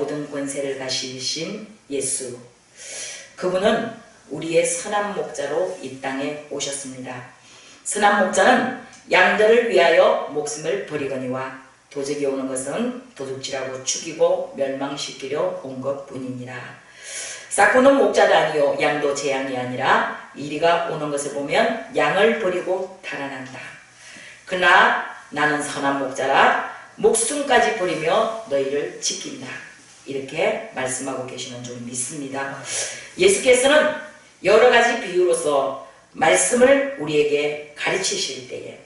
모든 권세를 가지신 예수, 그분은 우리의 선한 목자로 이 땅에 오셨습니다. 선한 목자는 양들을 위하여 목숨을 버리거니와 도적이 오는 것은 도둑질하고 죽이고 멸망시키려 온 것뿐이니라. 싹구는 목자도 아니요 양도 제 양이 아니라 이리가 오는 것을 보면 양을 버리고 달아난다. 그러나 나는 선한 목자라 목숨까지 버리며 너희를 지킨다. 이렇게 말씀하고 계시는 줄 믿습니다. 예수께서는 여러 가지 비유로서 말씀을 우리에게 가르치실 때에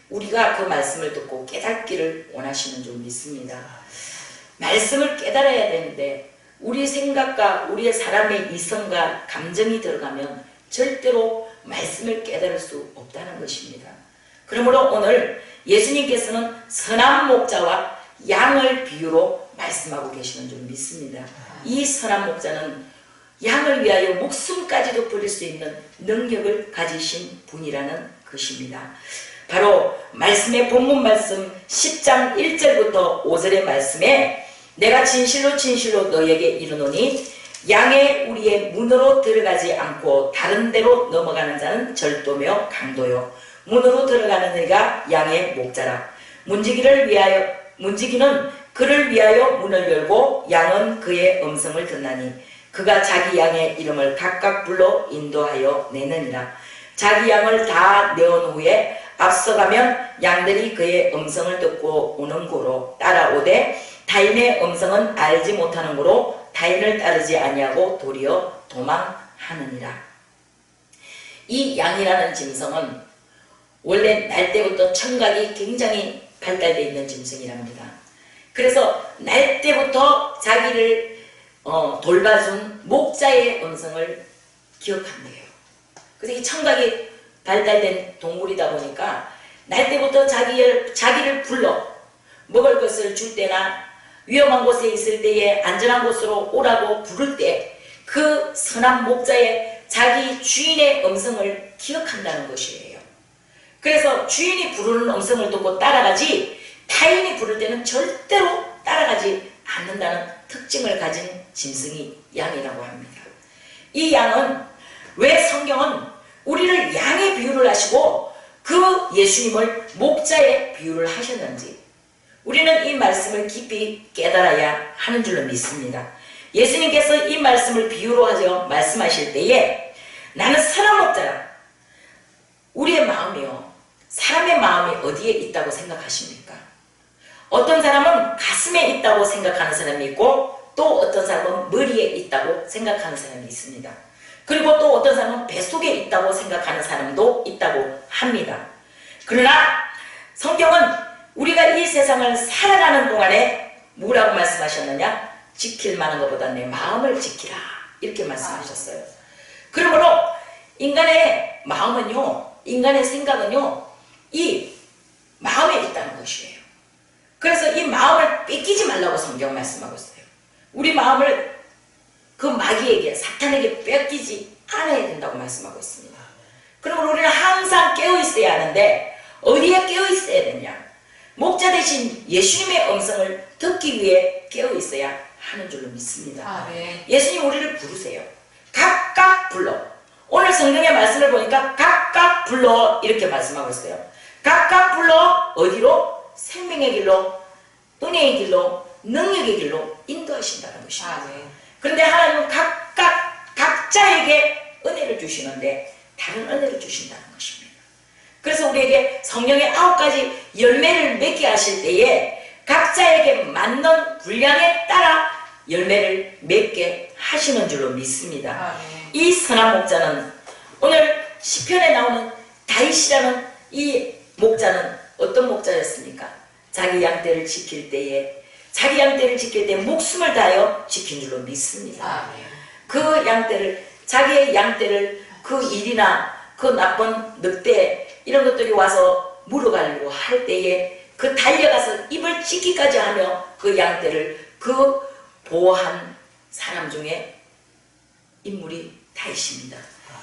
우리가 그 말씀을 듣고 깨닫기를 원하시는 줄 믿습니다. 말씀을 깨달아야 되는데 우리 생각과 우리의 사람의 이성과 감정이 들어가면 절대로 말씀을 깨달을 수 없다는 것입니다. 그러므로 오늘 예수님께서는 선한 목자와 양을 비유로 말씀하고 계시는 줄 믿습니다. 이 선한 목자는 양을 위하여 목숨까지도 버릴 수 있는 능력을 가지신 분이라는 것입니다. 바로 말씀의 본문 말씀 10장 1절부터 5절의 말씀에 내가 진실로 진실로 너에게 이르노니 양의 우리의 문으로 들어가지 않고 다른 데로 넘어가는 자는 절도며 강도요 문으로 들어가는 이가 양의 목자라. 문지기는 그를 위하여 문을 열고 양은 그의 음성을 듣나니 그가 자기 양의 이름을 각각 불러 인도하여 내느니라. 자기 양을 다 내온 후에 앞서가면 양들이 그의 음성을 듣고 오는 고로 따라오되 타인의 음성은 알지 못하는 고로 타인을 따르지 아니하고 도리어 도망하느니라. 이 양이라는 짐승은 원래 날 때부터 청각이 굉장히 발달되어 있는 짐승이랍니다. 그래서 날 때부터 자기를 돌봐준 목자의 음성을 기억한대요. 그래서 이 청각이 발달된 동물이다 보니까 날 때부터 자기를 불러 먹을 것을 줄 때나 위험한 곳에 있을 때에 안전한 곳으로 오라고 부를 때 그 선한 목자의 자기 주인의 음성을 기억한다는 것이에요. 그래서 주인이 부르는 음성을 듣고 따라가지 타인이 부를 때는 절대로 따라가지 않는다는 특징을 가진 짐승이 양이라고 합니다. 이 양은 왜 성경은 우리를 양의 비유를 하시고 그 예수님을 목자의 비유를 하셨는지 우리는 이 말씀을 깊이 깨달아야 하는 줄로 믿습니다. 예수님께서 이 말씀을 비유로 하여 말씀하실 때에 나는 선한 목자라. 우리의 마음이요, 사람의 마음이 어디에 있다고 생각하십니까? 어떤 사람은 가슴에 있다고 생각하는 사람이 있고 또 어떤 사람은 머리에 있다고 생각하는 사람이 있습니다. 그리고 또 어떤 사람은 뱃속에 있다고 생각하는 사람도 있다고 합니다. 그러나 성경은 우리가 이 세상을 살아가는 동안에 뭐라고 말씀하셨느냐? 지킬 만한 것보다 내 마음을 지키라, 이렇게 말씀하셨어요. 그러므로 인간의 마음은요, 인간의 생각은요, 이 마음에 있다는 것이에요. 그래서 이 마음을 뺏기지 말라고 성경 말씀하고 있어요. 우리 마음을 그 마귀에게, 사탄에게 뺏기지 않아야 된다고 말씀하고 있습니다. 그러므로 우리는 항상 깨어있어야 하는데 어디에 깨어있어야 되냐? 목자 대신 예수님의 음성을 듣기 위해 깨어있어야 하는 줄로 믿습니다. 네. 예수님 우리를 부르세요. 각각 불러. 오늘 성경의 말씀을 보니까 각각 불러, 이렇게 말씀하고 있어요. 각각 불러 어디로? 생명의 길로, 은혜의 길로, 능력의 길로 인도하신다는 것입니다. 네. 그런데 하나님은 각자에게 은혜를 주시는데 다른 은혜를 주신다는 것입니다. 그래서 우리에게 성령의 9가지 열매를 맺게 하실 때에 각자에게 맞는 분량에 따라 열매를 맺게 하시는 줄로 믿습니다. 네. 이 선한 목자는 오늘 시편에 나오는 다윗이라는 이 목자는 어떤 목자였습니까? 자기 양떼를 지킬 때에 목숨을 다하여 지킨 줄로 믿습니다. 네. 그 양떼를, 자기의 양떼를 그 일이나 그 나쁜 늑대 이런 것들이 와서 물어가려고 할 때에 그 달려가서 입을 찢기까지 하며 그 양떼를 그 보호한 사람 중에 인물이 다윗입니다.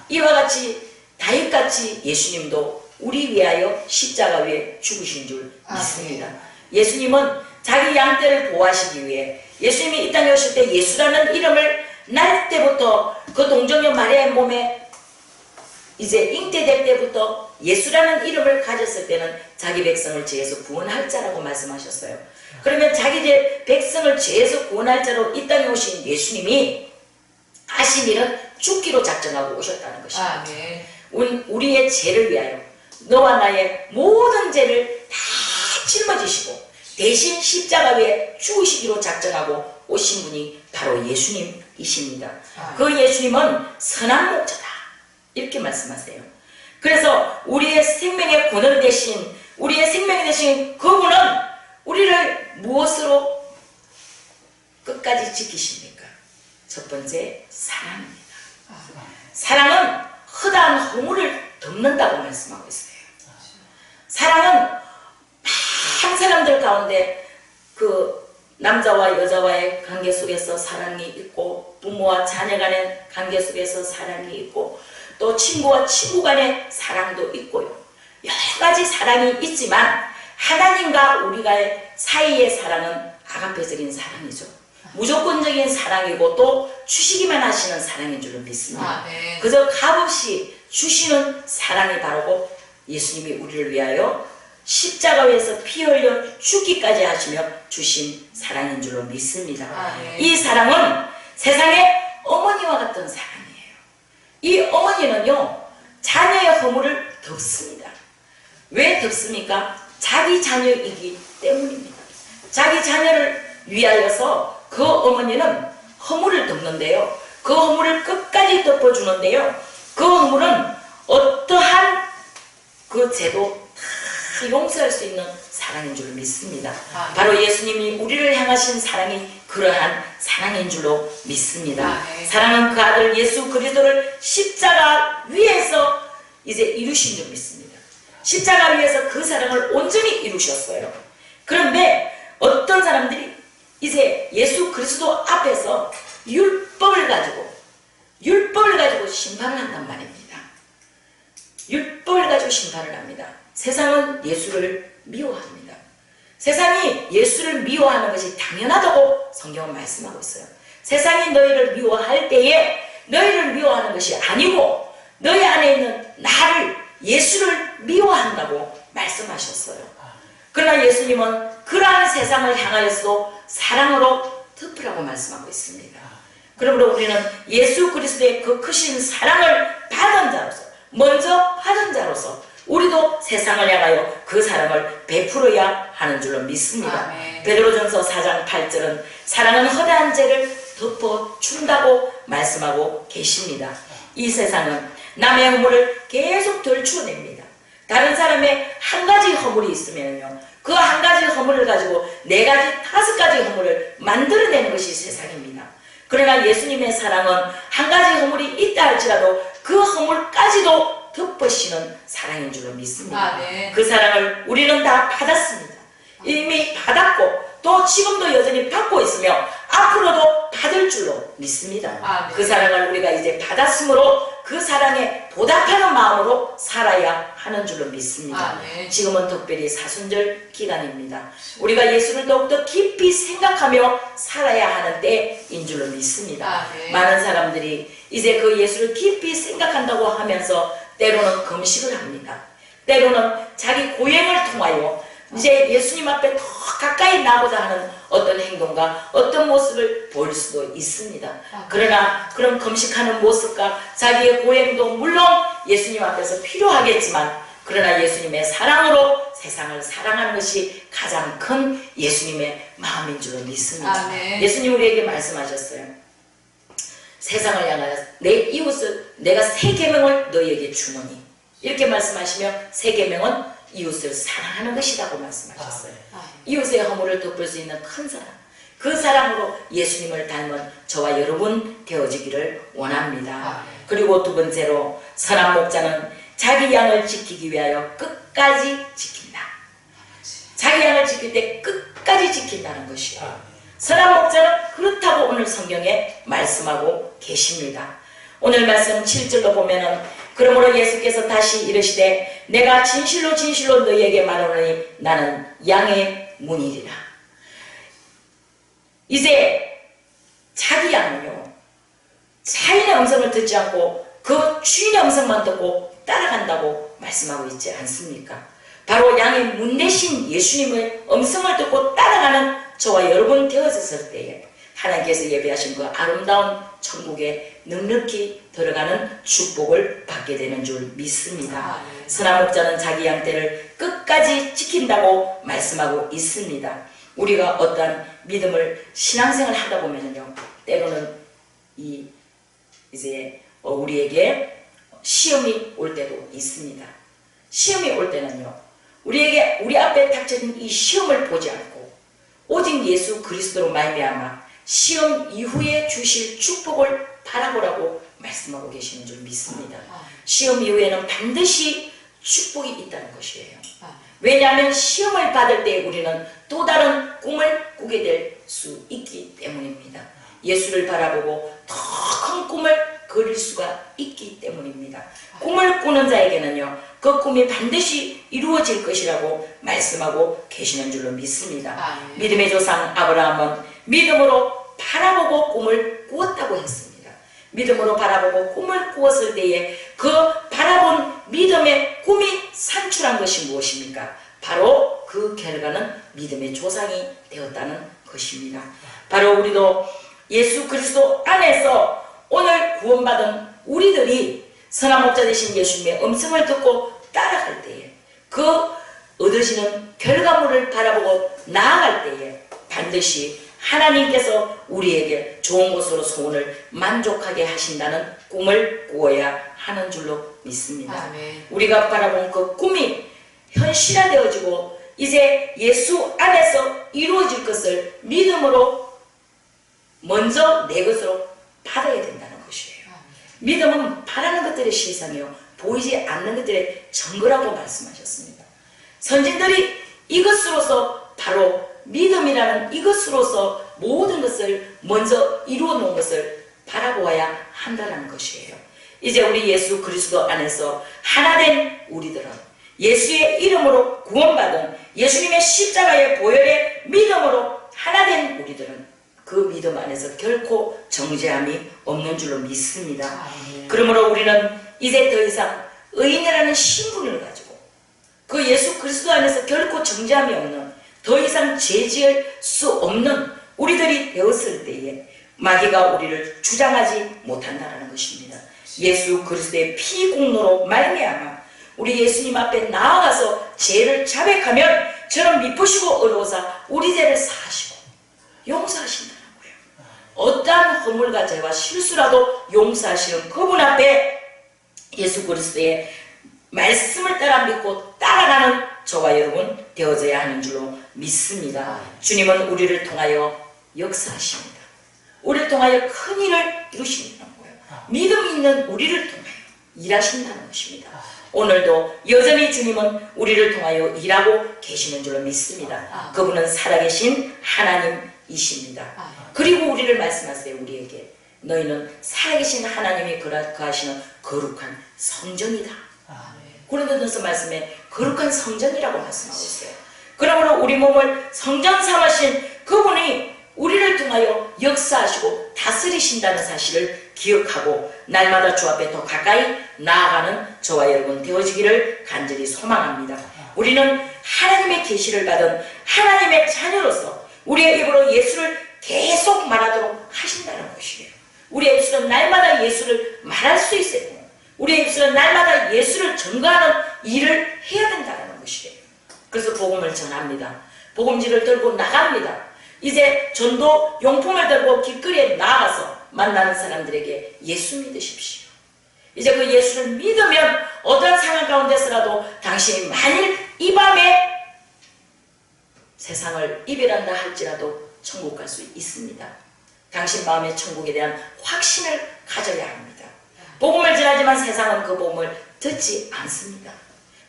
이와 같이 다윗같이 예수님도 우리 위하여 십자가 위에 죽으신 줄 믿습니다. 예수님은 자기 양떼를 보호하시기 위해 예수님이 이 땅에 오실 때 예수라는 이름을 날 때부터 그 동정녀 마리아의 몸에 이제 잉태될 때부터 예수라는 이름을 가졌을 때는 자기 백성을 죄에서 구원할 자라고 말씀하셨어요. 그러면 자기 백성을 죄에서 구원할 자로 이 땅에 오신 예수님이 하신 일은 죽기로 작정하고 오셨다는 것입니다. 네. 우리의 죄를 위하여 너와 나의 모든 죄를 다 짊어지시고 대신 십자가 위에 죽으시기로 작정하고 오신 분이 바로 예수님이십니다. 그 예수님은 선한 목자다 이렇게 말씀하세요. 그래서 우리의 생명의 근원 대신 우리의 생명이 되신 그분은 우리를 무엇으로 끝까지 지키십니까? 첫 번째 사랑입니다. 사랑은 허다한 허물을 덮는다고 말씀하고 있어요. 사랑은 많은 사람들 가운데 그 남자와 여자와의 관계 속에서 사랑이 있고 부모와 자녀 간의 관계 속에서 사랑이 있고 또 친구와 친구 간의 사랑도 있고요. 여러 가지 사랑이 있지만 하나님과 우리가의 사이의 사랑은 아가페적인 사랑이죠. 무조건적인 사랑이고 또 주시기만 하시는 사랑인 줄로 믿습니다. 네. 그저 값없이 주시는 사랑이 바로 예수님이 우리를 위하여 십자가 위에서 피 흘려 죽기까지 하시며 주신 사랑인 줄로 믿습니다. 네. 이 사랑은 세상의 어머니와 같은 사랑이에요. 이 어머니는요 자녀의 허물을 덮습니다. 왜 덮습니까? 자기 자녀이기 때문입니다. 자기 자녀를 위하여서 그 어머니는 허물을 덮는데요. 그 허물을 끝까지 덮어주는데요. 그 허물은 어떠한 그 죄도 다 용서할 수 있는 사랑인 줄 믿습니다. 바로 예수님이 우리를 향하신 사랑이 그러한 사랑인 줄로 믿습니다. 사랑은 그 아들 예수 그리스도를 십자가 위에서 이제 이루신 줄 믿습니다. 십자가 위에서 그 사랑을 온전히 이루셨어요. 그런데 어떤 사람들이 이제 예수 그리스도 앞에서 율법을 가지고 심판을 한단 말입니다. 율법을 가지고 심판을 합니다. 세상은 예수를 미워합니다. 세상이 예수를 미워하는 것이 당연하다고 성경은 말씀하고 있어요. 세상이 너희를 미워할 때에 너희를 미워하는 것이 아니고 너희 안에 있는 나를 예수를 미워한다고 말씀하셨어요. 그러나 예수님은 그러한 세상을 향하여서도 사랑으로 덮으라고 말씀하고 있습니다. 그러므로 우리는 예수 그리스도의 그 크신 사랑을 받은 자로서 먼저 받은 자로서 우리도 세상을 향하여 그 사랑을 베풀어야 하는 줄로 믿습니다. 베드로전서 4장 8절은 사랑은 허다한 죄를 덮어준다고 말씀하고 계십니다. 이 세상은 남의 허물을 계속 덜추어냅니다. 다른 사람의 한 가지 허물이 있으면요 그 한 가지 허물을 가지고 네 가지, 다섯 가지 허물을 만들어내는 것이 세상입니다. 그러나 예수님의 사랑은 한 가지 허물이 있다 할지라도 그 허물까지도 덮으시는 사랑인 줄로 믿습니다. 그 사랑을 우리는 다 받았습니다. 이미 받았고 또 지금도 여전히 받고 있으며 앞으로도 받을 줄로 믿습니다. 그 사랑을 우리가 이제 받았으므로 그 사랑에 보답하는 마음으로 살아야 하는 줄로 믿습니다. 지금은 특별히 사순절 기간입니다. 우리가 예수를 더욱더 깊이 생각하며 살아야 하는 때인 줄로 믿습니다. 많은 사람들이 이제 그 예수를 깊이 생각한다고 하면서 때로는 금식을 합니다. 때로는 자기 고행을 통하여 이제 예수님 앞에 더 가까이 나고자 하는 어떤 행동과 어떤 모습을 보일 수도 있습니다. 그러나 그런 금식하는 모습과 자기의 고행도 물론 예수님 앞에서 필요하겠지만 그러나 예수님의 사랑으로 세상을 사랑하는 것이 가장 큰 예수님의 마음인 줄로 믿습니다. 예수님 우리에게 말씀하셨어요. 세상을 향하여 내 이웃을 내가 새 계명을 너희에게 주노니 이렇게 말씀하시며 새 계명은 이웃을 사랑하는 것이라고 말씀하셨어요. 이웃의 허물을 덮을 수 있는 큰 사랑, 그 사랑으로 예수님을 닮은 저와 여러분 되어지기를 원합니다. 그리고 두 번째로 선한 목자는 자기 양을 지키기 위하여 끝까지 지킨다. 자기 양을 지킬 때 끝까지 지킨다는 것이에요. 선한 목자는 그렇다고 오늘 성경에 말씀하고 계십니다. 오늘 말씀 7절로 보면은 그러므로 예수께서 다시 이르시되 내가 진실로 진실로 너희에게 말하노니 나는 양의 문이리라. 이제 자기 양은요, 자인의 음성을 듣지 않고 그 주인의 음성만 듣고 따라간다고 말씀하고 있지 않습니까? 바로 양의 문 대신 예수님의 음성을 듣고 따라가는 저와 여러분 되어졌을 때에 하나님께서 예배하신 그 아름다운 천국에 넉넉히 들어가는 축복을 받게 되는 줄 믿습니다. 선한 목자는 자기 양떼를 끝까지 지킨다고 말씀하고 있습니다. 우리가 어떠한 믿음을 신앙생활 하다 보면요, 때로는 이제 우리에게 시험이 올 때도 있습니다. 시험이 올 때는요, 우리 앞에 닥쳐진 이 시험을 보지 않고 오직 예수 그리스도로 말미암아 시험 이후에 주실 축복을 바라보라고 말씀하고 계시는 줄 믿습니다. 시험 이후에는 반드시 축복이 있다는 것이에요. 왜냐하면 시험을 받을 때 우리는 또 다른 꿈을 꾸게 될 수 있기 때문입니다. 예수를 바라보고 더 큰 꿈을 그릴 수가 있기 때문입니다. 꿈을 꾸는 자에게는요, 그 꿈이 반드시 이루어질 것이라고 말씀하고 계시는 줄로 믿습니다. 믿음의 조상 아브라함은 믿음으로 바라보고 꿈을 꾸었다고 했습니다. 믿음으로 바라보고 꿈을 꾸었을 때에 그 바라본 믿음의 꿈이 산출한 것이 무엇입니까? 바로 그 결과는 믿음의 조상이 되었다는 것입니다. 바로 우리도 예수 그리스도 안에서 오늘 구원받은 우리들이 선한 목자 되신 예수님의 음성을 듣고 따라갈 때에 그 얻으시는 결과물을 바라보고 나아갈 때에 반드시 하나님께서 우리에게 좋은 것으로 소원을 만족하게 하신다는 꿈을 꾸어야 하는 줄로 믿습니다. 우리가 바라본 그 꿈이 현실화되어지고 이제 예수 안에서 이루어질 것을 믿음으로 먼저 내 것으로 받아야 된다는 것이에요. 믿음은 바라는 것들의 실상이요, 보이지 않는 것들의 증거라고 말씀하셨습니다. 선진들이 이것으로서 바로 믿음이라는 이것으로서 모든 것을 먼저 이루어 놓은 것을 바라보아야 한다는 것이에요. 이제 우리 예수 그리스도 안에서 하나된 우리들은 예수의 이름으로 구원받은 예수님의 십자가의 보혈의 믿음으로 하나된 우리들은 그 믿음 안에서 결코 정죄함이 없는 줄로 믿습니다. 그러므로 우리는 이제 더 이상 의인이라는 신분을 가지고 그 예수 그리스도 안에서 결코 정죄함이 없는, 더 이상 죄지을 수 없는 우리들이 되었을 때에 마귀가 우리를 주장하지 못한다는 것입니다. 예수 그리스도의 피 공로로 말미암아 우리 예수님 앞에 나아가서 죄를 자백하면 저는 미쁘시고 어려워서 우리 죄를 사하시고 용서하신다는 거예요. 어떠한 허물과 죄와 실수라도 용서하시는 그분 앞에 예수 그리스도의 말씀을 따라 믿고 따라가는 저와 여러분 되어져야 하는 줄로 믿습니다. 주님은 우리를 통하여 역사하십니다. 우리를 통하여 큰 일을 이루신다는 거예요. 믿음 있는 우리를 통하여 일하신다는 것입니다. 오늘도 여전히 주님은 우리를 통하여 일하고 계시는 줄로 믿습니다. 그분은 살아계신 하나님이십니다. 그리고 우리를 말씀하세요. 우리에게 너희는 살아계신 하나님이 거하시는 거룩한 성전이다. 고린도전서 말씀에 거룩한 성전이라고 말씀하고 있어요. 그러므로 우리 몸을 성전 삼으신 그분이 우리를 통하여 역사하시고 다스리신다는 사실을 기억하고 날마다 주 앞에 더 가까이 나아가는 저와 여러분 되어지기를 간절히 소망합니다. 우리는 하나님의 계시를 받은 하나님의 자녀로서 우리의 입으로 예수를 계속 말하도록 하신다는 것이에요. 우리의 입술은 날마다 예수를 말할 수 있어야 돼요. 우리의 입술은 날마다 예수를 증거하는 일을 해야 된다는 것이에요. 그래서 복음을 전합니다. 복음지를 들고 나갑니다. 이제 전도 용품을 들고 길거리에 나가서 만나는 사람들에게 예수 믿으십시오. 이제 그 예수를 믿으면 어떤 상황 가운데서라도 당신이 만일 이 밤에 세상을 이별한다 할지라도 천국 갈 수 있습니다. 당신 마음의 천국에 대한 확신을 가져야 합니다. 복음을 전하지만 세상은 그 복음을 듣지 않습니다.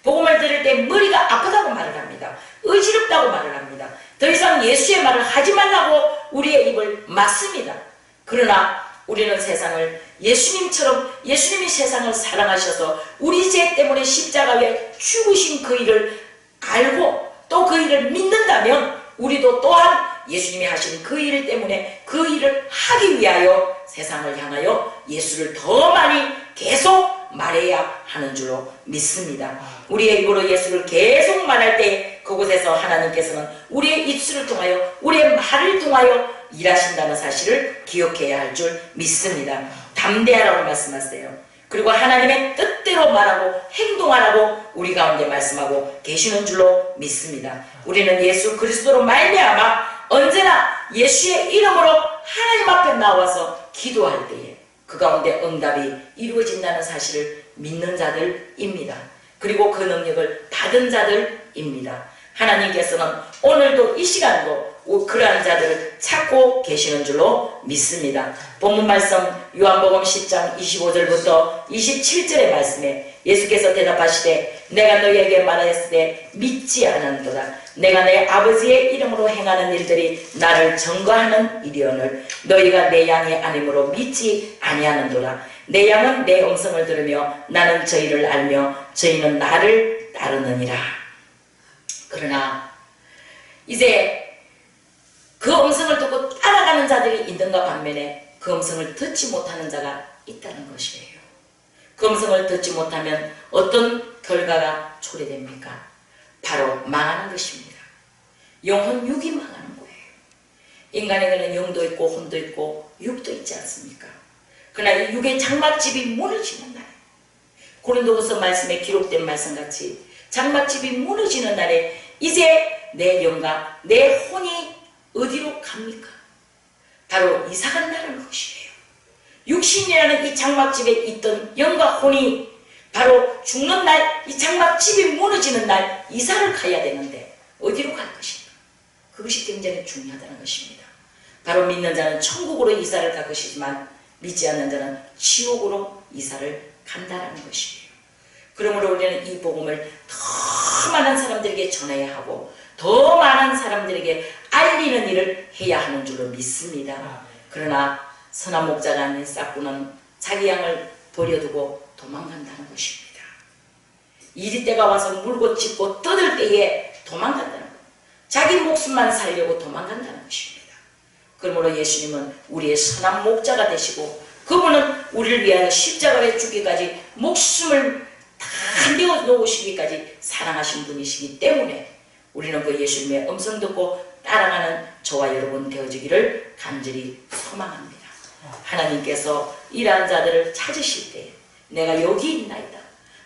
복음을 들을 때 머리가 아프다고 말을 합니다. 의지럽다고 말을 합니다. 더 이상 예수의 말을 하지 말라고 우리의 입을 막습니다. 그러나 우리는 세상을 예수님처럼, 예수님이 세상을 사랑하셔서 우리 죄 때문에 십자가에 죽으신 그 일을 알고 또 그 일을 믿는다면 우리도 또한 예수님이 하신 그 일 때문에 그 일을 하기 위하여 세상을 향하여 예수를 더 많이 계속 말해야 하는 줄로 믿습니다. 우리의 입으로 예수를 계속 말할 때 그곳에서 하나님께서는 우리의 입술을 통하여 우리의 말을 통하여 일하신다는 사실을 기억해야 할 줄 믿습니다. 담대하라고 말씀하세요. 그리고 하나님의 뜻대로 말하고 행동하라고 우리 가운데 말씀하고 계시는 줄로 믿습니다. 우리는 예수 그리스도로 말미암아 언제나 예수의 이름으로 하나님 앞에 나와서 기도할 때에 그 가운데 응답이 이루어진다는 사실을 믿는 자들입니다. 그리고 그 능력을 받은 자들입니다. 하나님께서는 오늘도 이 시간도 그러한 자들을 찾고 계시는 줄로 믿습니다. 본문 말씀 요한복음 10장 25절부터 27절의 말씀에 예수께서 대답하시되 내가 너희에게 말하였을 때 믿지 않았도다. 내가 내 아버지의 이름으로 행하는 일들이 나를 증거하는 일이오늘 너희가 내 양이 아님으로 믿지 아니하는도다. 내 양은 내 음성을 들으며 나는 저희를 알며 저희는 나를 따르느니라. 그러나 이제 그 음성을 듣고 따라가는 자들이 있는가 반면에 그 음성을 듣지 못하는 자가 있다는 것이에요. 그 음성을 듣지 못하면 어떤 결과가 초래됩니까? 바로 망하는 것입니다. 영혼 육이 망하는 거예요. 인간에게는 영도 있고 혼도 있고 육도 있지 않습니까? 그러나 이 육의 장막집이 무너지는 날, 고린도후서 말씀에 기록된 말씀같이 장막집이 무너지는 날에 이제 내 영과 내 혼이 어디로 갑니까? 바로 이사간다는 것이에요. 육신이라는 이 장막집에 있던 영과 혼이 바로 죽는 날, 이 장막집이 무너지는 날 이사를 가야 되는데 어디로 갈 것인가? 그것이 굉장히 중요하다는 것입니다. 바로 믿는 자는 천국으로 이사를 갈 것이지만 믿지 않는 자는 지옥으로 이사를 간다는 것이에요. 그러므로 우리는 이 복음을 더 많은 사람들에게 전해야 하고 더 많은 사람들에게 알리는 일을 해야 하는 줄로 믿습니다. 그러나 선한 목자가 아닌 싹구는 자기 양을 버려두고 도망간다는 것입니다. 이리 때가 와서 물고 찢고 뜯을 때에 도망간다는 것. 자기 목숨만 살려고 도망간다는 것입니다. 그러므로 예수님은 우리의 선한 목자가 되시고 그분은 우리를 위하여 십자가에 죽기까지 목숨을 다 내어놓으시기까지 사랑하신 분이시기 때문에 우리는 그 예수님의 음성 듣고 따라가는 저와 여러분 되어지기를 간절히 소망합니다. 하나님께서 이러한 자들을 찾으실 때 내가 여기 있나이다.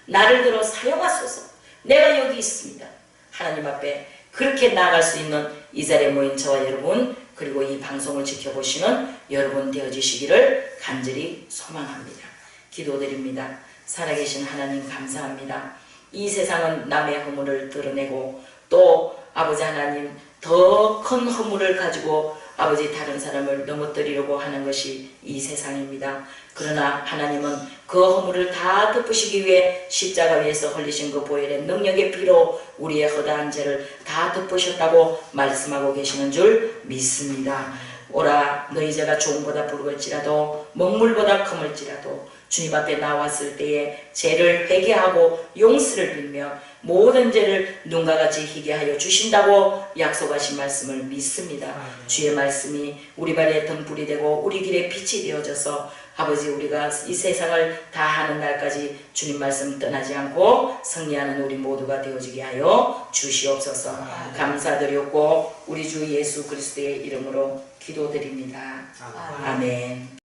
나를 들어 사용하소서. 내가 여기 있습니다. 하나님 앞에 그렇게 나아갈 수 있는 이 자리에 모인 저와 여러분 그리고 이 방송을 지켜보시는 여러분 되어주시기를 간절히 소망합니다. 기도드립니다. 살아계신 하나님 감사합니다. 이 세상은 남의 허물을 드러내고 또 아버지 하나님 더 큰 허물을 가지고 아버지 다른 사람을 넘어뜨리려고 하는 것이 이 세상입니다. 그러나 하나님은 그 허물을 다 덮으시기 위해 십자가 위에서 흘리신 그 보혈의 능력의 피로 우리의 허다한 죄를 다 덮으셨다고 말씀하고 계시는 줄 믿습니다. 오라 너희 죄가 종보다 붉을지라도 먹물보다 검을지라도 주님 앞에 나왔을 때에 죄를 회개하고 용서를 빌며 모든 죄를 눈과 같이 희게 하여 주신다고 약속하신 말씀을 믿습니다. 주의 말씀이 우리 발에 등불이 되고 우리 길에 빛이 되어져서 아버지 우리가 이 세상을 다 하는 날까지 주님 말씀 떠나지 않고 승리하는 우리 모두가 되어지게 하여 주시옵소서. 감사드렸고 우리 주 예수 그리스도의 이름으로 기도드립니다. 아멘.